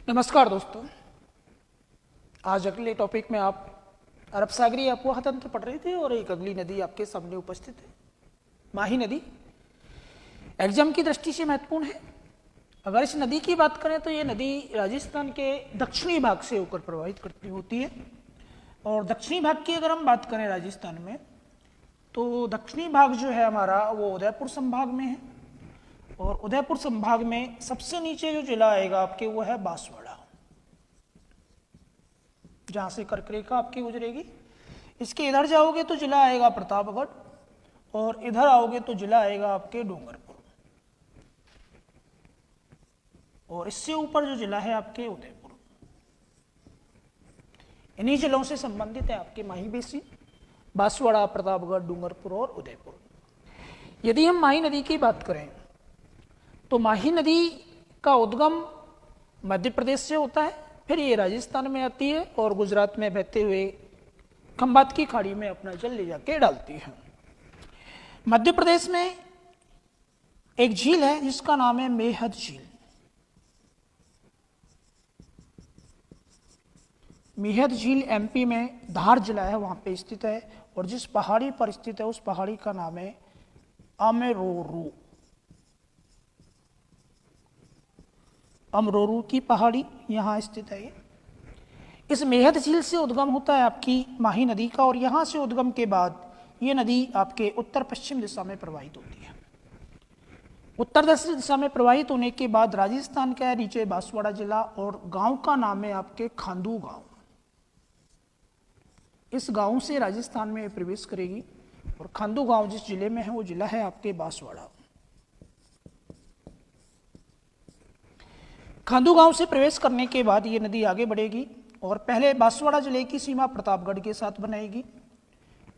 नमस्कार दोस्तों। आज अगले टॉपिक में आप अरब सागरीय अपवाह तंत्र पढ़ रहे थे और एक अगली नदी आपके सामने उपस्थित है, माही नदी। एग्जाम की दृष्टि से महत्वपूर्ण है। अगर इस नदी की बात करें तो ये नदी राजस्थान के दक्षिणी भाग से होकर प्रवाहित करती होती है। और दक्षिणी भाग की अगर हम बात करें राजस्थान में, तो दक्षिणी भाग जो है हमारा वो उदयपुर संभाग में है। और उदयपुर संभाग में सबसे नीचे जो जिला आएगा आपके वो है बांसवाड़ा, जहां से कर्क रेखा आपकी गुजरेगी। इसके इधर जाओगे तो जिला आएगा प्रतापगढ़, और इधर आओगे तो जिला आएगा आपके डूंगरपुर, और इससे ऊपर जो जिला है आपके उदयपुर। इन्हीं जिलों से संबंधित है आपके माही बेसिन, बांसवाड़ा, प्रतापगढ़, डूंगरपुर और उदयपुर। यदि हम माही नदी की बात करें तो माही नदी का उद्गम मध्य प्रदेश से होता है, फिर ये राजस्थान में आती है और गुजरात में बहते हुए खंबात की खाड़ी में अपना जल ले जाके डालती है। मध्य प्रदेश में एक झील है जिसका नाम है मेहद झील। मेहद झील एमपी में धार जिला है वहां पे स्थित है, और जिस पहाड़ी पर स्थित है उस पहाड़ी का नाम है अमेरोरू। अमरोरू की पहाड़ी यहाँ स्थित है। इस मेहद झील से उद्गम होता है आपकी माही नदी का, और यहाँ से उद्गम के बाद ये नदी आपके उत्तर पश्चिम दिशा में प्रवाहित होती है। उत्तर दक्षिण दिशा में प्रवाहित होने के बाद राजस्थान का नीचे बांसवाड़ा जिला, और गांव का नाम है आपके खांदू गांव। इस गांव से राजस्थान में प्रवेश करेगी, और खांदू गांव जिस जिले में है वो जिला है आपके बांसवाड़ा। खांदू गांव से प्रवेश करने के बाद ये नदी आगे बढ़ेगी, और पहले बांसवाड़ा जिले की सीमा प्रतापगढ़ के साथ बनाएगी,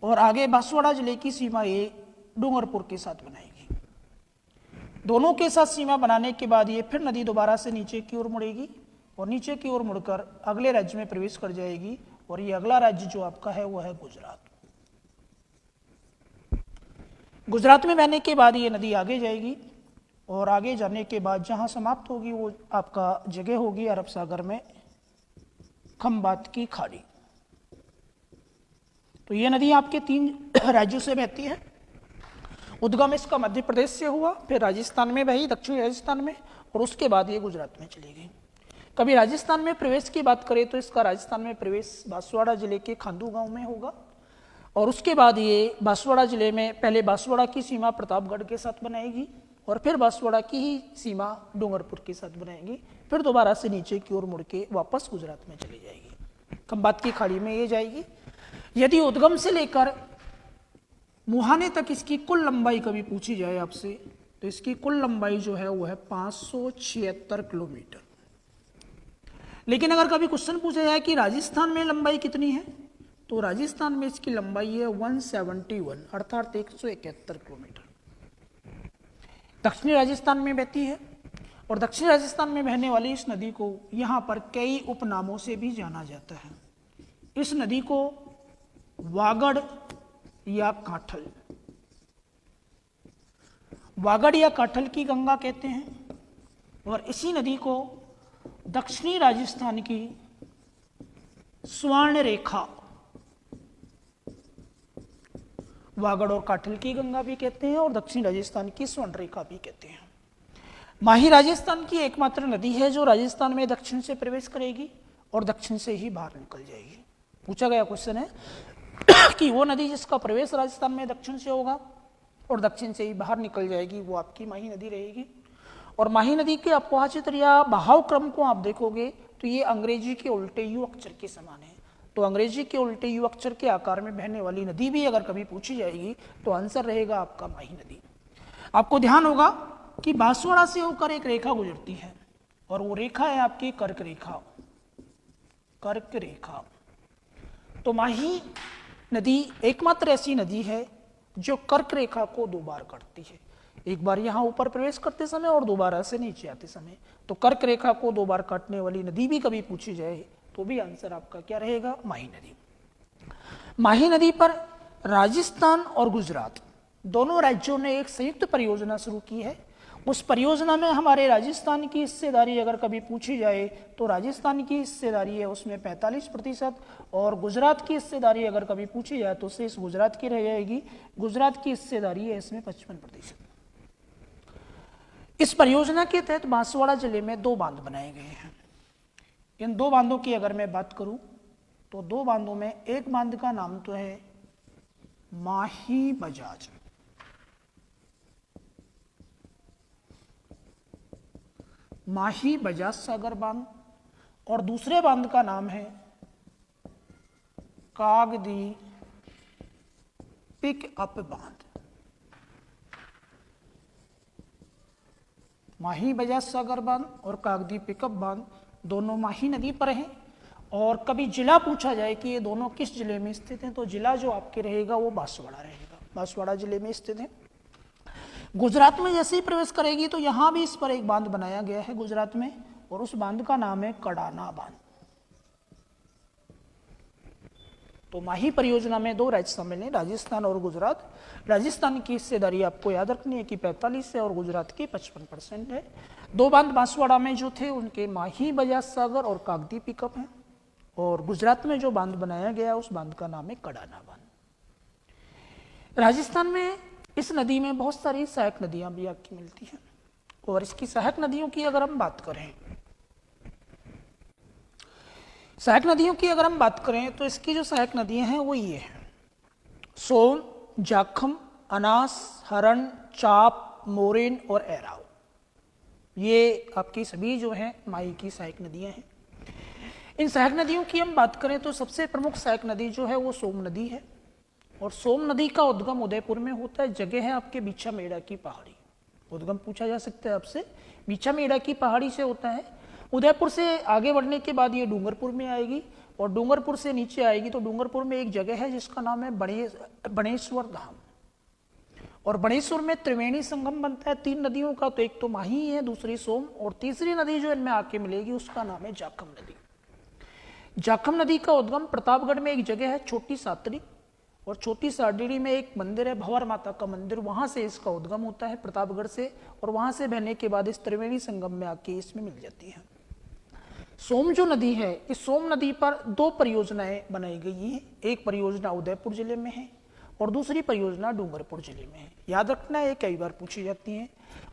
और आगे बांसवाड़ा जिले की सीमा ये डूंगरपुर के साथ बनाएगी। दोनों के साथ सीमा बनाने के बाद ये फिर नदी दोबारा से नीचे की ओर मुड़ेगी, और नीचे की ओर मुड़कर अगले राज्य में प्रवेश कर जाएगी, और ये अगला राज्य जो आपका है वो है गुजरात। गुजरात में बहने के बाद ये नदी आगे जाएगी, और आगे जाने के बाद जहां समाप्त होगी वो आपका जगह होगी अरब सागर में खंबात की खाड़ी। तो ये नदी आपके 3 राज्यों से बहती है। उद्गम इसका मध्य प्रदेश से हुआ, फिर राजस्थान में बही, दक्षिणी राजस्थान में, और उसके बाद ये गुजरात में चली गई। कभी राजस्थान में प्रवेश की बात करें तो इसका राजस्थान में प्रवेश बांसवाड़ा जिले के खांदू गांव में होगा, और उसके बाद ये बांसवाड़ा जिले में पहले बांसवाड़ा की सीमा प्रतापगढ़ के साथ बनाएगी, और फिर बांसवाड़ा की ही सीमा डूंगरपुर के साथ बनाएगी, फिर दोबारा से नीचे की ओर मुड़ के वापस गुजरात में चली जाएगी, खंबात की खाड़ी में ये जाएगी। यदि उद्गम से लेकर मुहाने तक इसकी कुल लंबाई कभी पूछी जाए आपसे, तो इसकी कुल लंबाई जो है वो है 576 किलोमीटर। लेकिन अगर कभी क्वेश्चन पूछा जाए कि राजस्थान में लंबाई कितनी है, तो राजस्थान में इसकी लंबाई है 171 अर्थात 171 किलोमीटर। दक्षिणी राजस्थान में बहती है, और दक्षिणी राजस्थान में बहने वाली इस नदी को यहाँ पर कई उपनामों से भी जाना जाता है। इस नदी को वागड़ या काठल, वागड़ या काठल की गंगा कहते हैं, और इसी नदी को दक्षिणी राजस्थान की स्वर्ण रेखा, वागड़ और काठल की गंगा भी कहते हैं, और दक्षिण राजस्थान की स्वर्ण रेखा भी कहते हैं। माही राजस्थान की एकमात्र नदी है जो राजस्थान में दक्षिण से प्रवेश करेगी और दक्षिण से ही बाहर निकल जाएगी। पूछा गया क्वेश्चन है कि वो नदी जिसका प्रवेश राजस्थान में दक्षिण से होगा और दक्षिण से ही बाहर निकल जाएगी, वो आपकी माही नदी रहेगी। और माही नदी के अपवाह चित्र या बहाव क्रम को आप देखोगे तो ये अंग्रेजी के उल्टे यू अक्षर के समान है। तो अंग्रेजी के उल्टे यू अक्षर के आकार में बहने वाली नदी भी अगर कभी पूछी जाएगी तो आंसर रहेगा आपका माही नदी। आपको ध्यान होगा कि बांसवाड़ा से होकर एक रेखा गुजरती है, और वो रेखा है आपकी कर्क रेखा। कर्क रेखा। तो माही नदी एकमात्र ऐसी नदी है जो कर्क रेखा को 2 बार काटती है, एक बार यहां ऊपर प्रवेश करते समय और दोबारा से नीचे आते समय। तो कर्क रेखा को 2 बार काटने वाली नदी भी कभी पूछी जाए तो भी आंसर आपका क्या रहेगा? माही नदी। माही नदी पर राजस्थान और गुजरात दोनों राज्यों ने एक संयुक्त परियोजना शुरू की है, उस परियोजना में हमारे राजस्थान की हिस्सेदारी अगर कभी पूछी जाए तो राजस्थान की हिस्सेदारी है उसमें 45%, और गुजरात की हिस्सेदारी अगर कभी पूछी जाए तो शेष गुजरात की रह जाएगी। गुजरात की हिस्सेदारी है इसमें 55%। इस परियोजना के तहत बांसवाड़ा जिले में 2 बांध बनाए गए हैं। इन 2 बांधों की अगर मैं बात करूं तो 2 बांधों में एक बांध का नाम तो है माही बजाज, माही बजाज सागर बांध, और दूसरे बांध का नाम है कागदी पिक अप बांध। माही बजाज सागर बांध और कागदी पिकअप बांध दोनों माही नदी पर हैं। और कभी जिला पूछा जाए कि ये दोनों किस जिले में स्थित हैं तो जिला जो आपके रहेगा वो बांसवाड़ा रहेगा, बांसवाड़ा जिले में स्थित है। गुजरात में जैसे ही प्रवेश करेगी तो यहां भी इस पर एक बांध बनाया गया है गुजरात में, और उस बांध का नाम है कडाना बांध। तो माही परियोजना में 2 राज्य शामिल हैं, राजस्थान और गुजरात। राजस्थान की हिस्सेदारी आपको याद रखनी है कि 45 है और गुजरात की 55% है। 2 बांध बांसवाड़ा में जो थे उनके माही बजाज सागर और कागदी पिकअप हैं, और गुजरात में जो बांध बनाया गया उस बांध का नाम है कडाना बांध। राजस्थान में इस नदी में बहुत सारी सहायक नदियां भी आपकी मिलती हैं, और इसकी सहायक नदियों की अगर हम बात करें, सहायक नदियों की अगर हम बात करें तो इसकी जो सहायक नदियां हैं वो ये हैं: सोन, जाखम, अनास, हरण, चाप, मोरेन और एराव। ये आपकी सभी जो है माही की सहायक नदियां हैं। इन सहायक नदियों की हम बात करें तो सबसे प्रमुख सहायक नदी जो है वो सोम नदी है, और सोम नदी का उद्गम उदयपुर में होता है। जगह है आपके बीछा मेड़ा की पहाड़ी। उद्गम पूछा जा सकता है आपसे, बीछा मेड़ा की पहाड़ी से होता है। उदयपुर से आगे बढ़ने के बाद ये डूंगरपुर में आएगी, और डूंगरपुर से नीचे आएगी तो डूंगरपुर में एक जगह है जिसका नाम है बणेश्वर धाम, और बणेश्वर में त्रिवेणी संगम बनता है 3 नदियों का। तो एक तो माही है, दूसरी सोम, और तीसरी नदी जो इनमें आके मिलेगी उसका नाम है जाखम नदी। जाखम नदी का उद्गम प्रतापगढ़ में एक जगह है छोटी सातड़ी, और छोटी सातड़ी में एक मंदिर है भंवर माता का मंदिर, वहां से इसका उद्गम होता है प्रतापगढ़ से, और वहां से बहने के बाद इस त्रिवेणी संगम में आके इसमें मिल जाती है। सोम जो नदी है, इस सोम नदी पर 2 परियोजनाएं बनाई गई हैं। एक परियोजना उदयपुर जिले में है और दूसरी परियोजना डूंगरपुर जिले में है। याद रखना है, कई बार पूछी जाती है।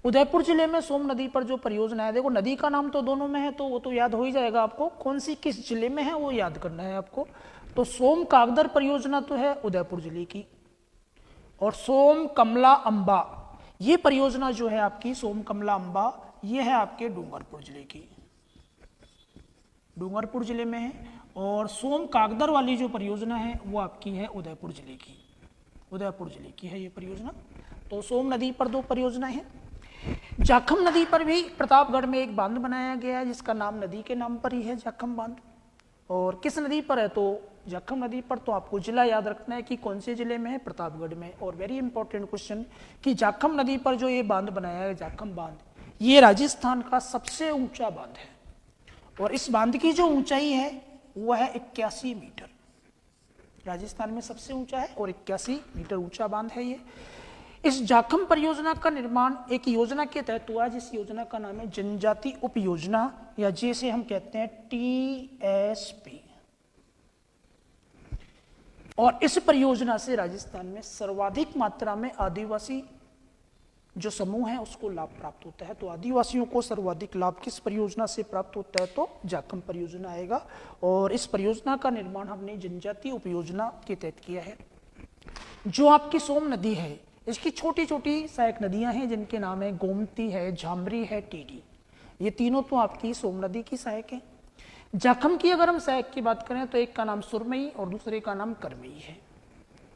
उदयपुर जिले में सोम नदी पर जो परियोजना है, देखो नदी का नाम तो दोनों में है तो वो तो याद हो ही जाएगा आपको, कौन सी किस जिले में है वो याद करना है आपको। तो सोम कागदर परियोजना तो है उदयपुर जिले की, और सोम कमला अंबा ये परियोजना जो है आपकी सोम कमला अंबा ये है आपके डूंगरपुर जिले की, डूंगरपुर जिले में है। और सोम कागदर वाली जो परियोजना है वो आपकी है उदयपुर जिले की, उदयपुर जिले की है ये परियोजना। तो सोम नदी पर 2 परियोजनाएं हैं। जाखम नदी पर भी प्रतापगढ़ में एक बांध बनाया गया है जिसका नाम नदी के नाम पर ही है, जाखम बांध। और किस नदी पर है, तो जाखम नदी पर। तो आपको जिला याद रखना है कि कौन से जिले में है, प्रतापगढ़ में। और वेरी इंपॉर्टेंट क्वेश्चन कि जाखम नदी पर जो ये बांध बनाया है जाखम बांध, ये राजस्थान का सबसे ऊंचा बांध है, और इस बांध की जो ऊंचाई है वो है 81 मीटर। राजस्थान में सबसे ऊंचा है और 81 मीटर ऊंचा बांध है ये। इस जाखम परियोजना का निर्माण एक योजना के तहत हुआ, जिस योजना का नाम है जनजाति उप योजना, या जिसे हम कहते हैं TSP। और इस परियोजना से राजस्थान में सर्वाधिक मात्रा में आदिवासी जो समूह है उसको लाभ प्राप्त होता है। तो आदिवासियों को सर्वाधिक लाभ किस परियोजना से प्राप्त होता है, तो जाखम परियोजना आएगा। और इस परियोजना का निर्माण हमने जनजाति उपयोजना के तहत किया है। जो आपकी सोम नदी है, इसकी छोटी छोटी सहायक नदियां हैं जिनके नाम है गोमती है, झामरी है, टीडी। ये तीनों तो आपकी सोम नदी की सहायक है। जाखम की अगर हम सहायक की बात करें तो एक का नाम सुरमई और दूसरे का नाम करमई है।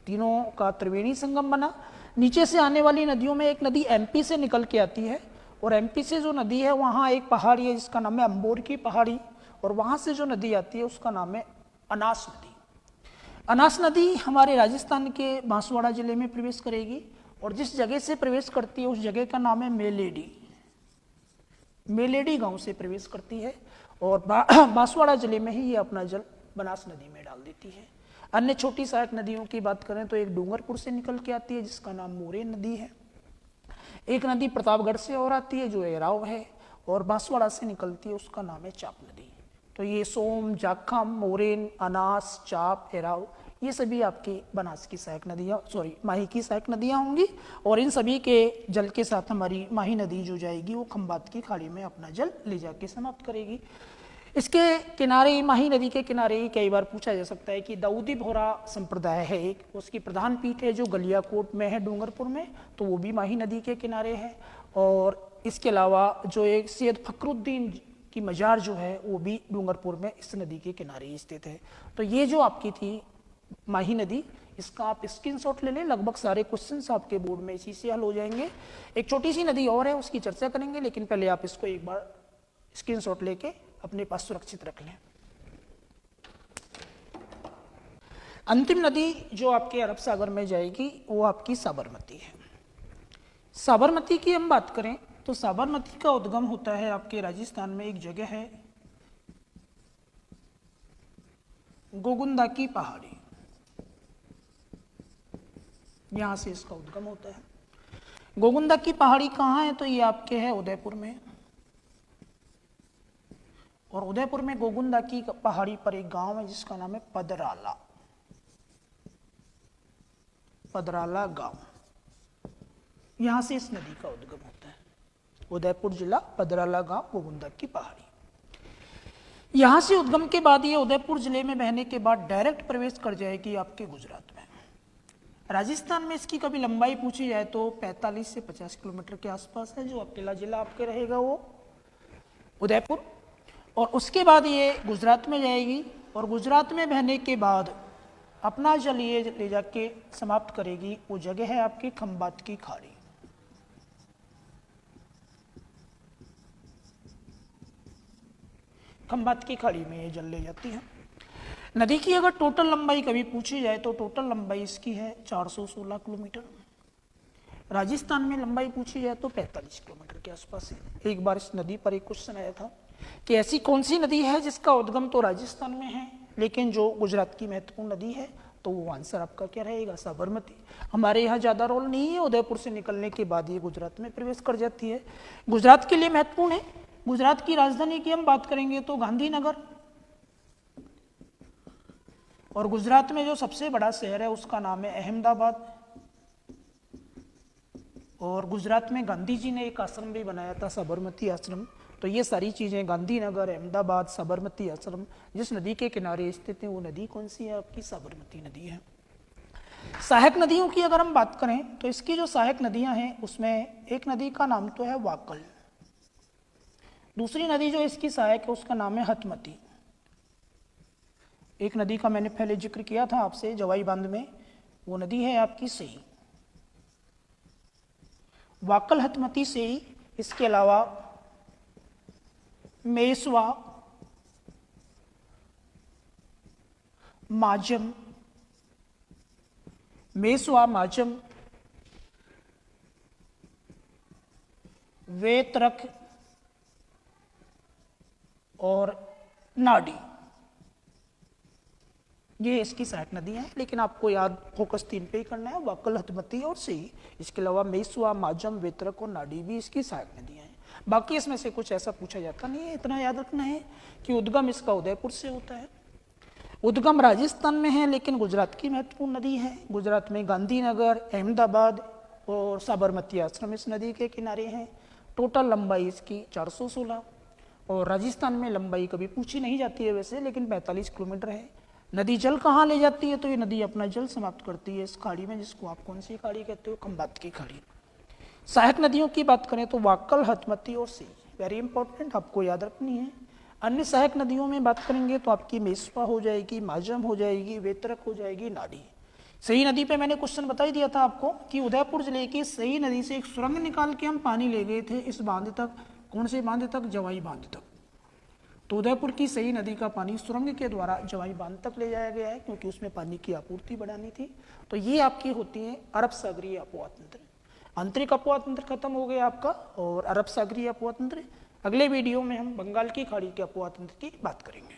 तीनों का त्रिवेणी संगम बना। नीचे से आने वाली नदियों में एक नदी MP से निकल के आती है, और MP से जो नदी है वहाँ एक पहाड़ी है जिसका नाम है अंबोर की पहाड़ी, और वहाँ से जो नदी आती है उसका नाम है अनास नदी। अनास नदी हमारे राजस्थान के बांसवाड़ा जिले में प्रवेश करेगी, और जिस जगह से प्रवेश करती है उस जगह का नाम है मेलेडी। मेलेडी गांव से प्रवेश करती है, और बांसवाड़ा जिले में ही ये अपना जल बनास नदी में डाल देती है। अन्य छोटी सहायक नदियों की बात करें तो एक डूंगरपुर से निकल के आती है जिसका नाम मोरेन नदी है। एक नदी प्रतापगढ़ से और आती है जो एराव है, और बांसवाड़ा से निकलती है, उसका नाम है चाप नदी। तो ये सोम, जाखम, मोरेन, अनास, चाप, एराव, ये सभी आपकी बनास की सहायक नदियाँ, माही की सहायक नदियाँ होंगी। और इन सभी के जल के साथ हमारी माही नदी जो जाएगी वो खंबात की खाड़ी में अपना जल ले जाके समाप्त करेगी। इसके किनारे, माही नदी के किनारे कई बार पूछा जा सकता है कि दाऊदी बोहरा संप्रदाय है एक, उसकी प्रधान पीठ है जो गलियाकोट में है डूंगरपुर में, तो वो भी माही नदी के किनारे है। और इसके अलावा जो एक सैयद फखरुद्दीन की मजार जो है वो भी डूंगरपुर में इस नदी के किनारे स्थित है। तो ये जो आपकी थी माही नदी, इसका आप स्क्रीनशॉट ले लें, लगभग सारे क्वेश्चंस आपके बोर्ड में इसी से हल हो जाएंगे। एक छोटी सी नदी और है, उसकी चर्चा करेंगे, लेकिन पहले आप इसको एक बार स्क्रीनशॉट लेके अपने पास सुरक्षित रख लें। अंतिम नदी जो आपके अरब सागर में जाएगी वो आपकी साबरमती है। साबरमती की हम बात करें तो साबरमती का उद्गम होता है आपके राजस्थान में, एक जगह है गोगुंदा की पहाड़ी, यहां से इसका उद्गम होता है। गोगुंदा की पहाड़ी कहाँ है, तो ये आपके है उदयपुर में, और उदयपुर में गोगुंदा की पहाड़ी पर एक गांव है जिसका नाम है पदराला, पदराला गांव, यहां से इस नदी का उद्गम होता है। उदयपुर जिला, पदराला गांव, गोगुंदा की पहाड़ी। यहां से उद्गम के बाद ये उदयपुर जिले में बहने के बाद डायरेक्ट प्रवेश कर जाएगी आपके गुजरात में। राजस्थान में इसकी कभी लंबाई पूछी जाए तो 45 से 50 किलोमीटर के आसपास है। जो अकेला जिला आपके रहेगा वो उदयपुर, और उसके बाद ये गुजरात में जाएगी, और गुजरात में बहने के बाद अपना जल ये ले जाके समाप्त करेगी। वो जगह है आपकी खंबात की खाड़ी। खंबात की खाड़ी में ये जल ले जाती है। नदी की अगर टोटल लंबाई कभी पूछी जाए तो टोटल लंबाई इसकी है 416 किलोमीटर। राजस्थान में लंबाई पूछी जाए तो 45 किलोमीटर के आसपास है। एक बार इस नदी पर एक क्वेश्चन आया था कि ऐसी कौन सी नदी है जिसका उद्गम तो राजस्थान में है लेकिन जो गुजरात की महत्वपूर्ण नदी है, तो वो आंसर आपका क्या रहेगा, साबरमती। हमारे यहाँ ज़्यादा रोल नहीं है, उदयपुर से निकलने के बाद ये गुजरात में प्रवेश कर जाती है। गुजरात के लिए महत्वपूर्ण है। गुजरात की राजधानी की हम बात करेंगे तो गांधीनगर, और गुजरात में जो सबसे बड़ा शहर है उसका नाम है अहमदाबाद। और गुजरात में गांधी जी ने एक आश्रम भी बनाया था, साबरमती आश्रम। तो ये सारी चीज़ें, गांधीनगर, अहमदाबाद, साबरमती आश्रम, जिस नदी के किनारे स्थित है वो नदी कौन सी है, आपकी साबरमती नदी है। सहायक नदियों की अगर हम बात करें तो इसकी जो सहायक नदियां हैं उसमें एक नदी का नाम तो है वाकल, दूसरी नदी जो इसकी सहायक है उसका नाम है हथमती। एक नदी का मैंने पहले जिक्र किया था आपसे जवाई बांध में, वो नदी है आपकी सेही, वाकल, हथमती, सेही। इसके अलावा मेसवा, माजम, मेसवा, माजम, वेतरक और नाडी, ये इसकी सहायक नदी है। लेकिन आपको याद फोकस 3 पे ही करना है, वाकल, हथमती और सेही। इसके अलावा मेसवा, माजम, वेतरक और नाडी भी इसकी सहायक नदियां हैं। बाकी इसमें से कुछ ऐसा पूछा जाता नहीं है। इतना याद रखना है कि उद्गम इसका उदयपुर से होता है। उद्गम राजस्थान में है लेकिन गुजरात की महत्वपूर्ण नदी है। गुजरात में गांधीनगर, अहमदाबाद और साबरमती आश्रम इस नदी के किनारे हैं। टोटल लंबाई इसकी 416, और राजस्थान में लंबाई कभी पूछी नहीं जाती है वैसे, लेकिन 45 किलोमीटर है। नदी जल कहाँ ले जाती है, तो ये नदी अपना जल समाप्त करती है इस खाड़ी में, जिसको आप कौन सी खाड़ी कहते हो, खंबात की खाड़ी। सहायक नदियों की बात करें तो वाकल, हथमती और सेही, वेरी इंपॉर्टेंट, आपको याद रखनी है। अन्य सहायक नदियों में बात करेंगे तो आपकी मेसवा हो जाएगी, माजम हो जाएगी, वेतरक हो जाएगी, नाडी। सही नदी पे मैंने क्वेश्चन बता ही दिया था आपको कि उदयपुर जिले की सही नदी से एक सुरंग निकाल के हम पानी ले गए थे इस बांध तक। कौन से बांध तक, जवाई बांध तक। तो उदयपुर की सही नदी का पानी सुरंग के द्वारा जवाई बांध तक ले जाया गया है, क्योंकि उसमें पानी की आपूर्ति बढ़ानी थी। तो ये आपकी होती है अरब सागरीय अपोहा तंत्र। आंतरिक अपोहा तंत्र खत्म हो गया आपका, और अरब सागरीय अपोहा तंत्र। अगले वीडियो में हम बंगाल की खाड़ी के अपोहा तंत्र की बात करेंगे।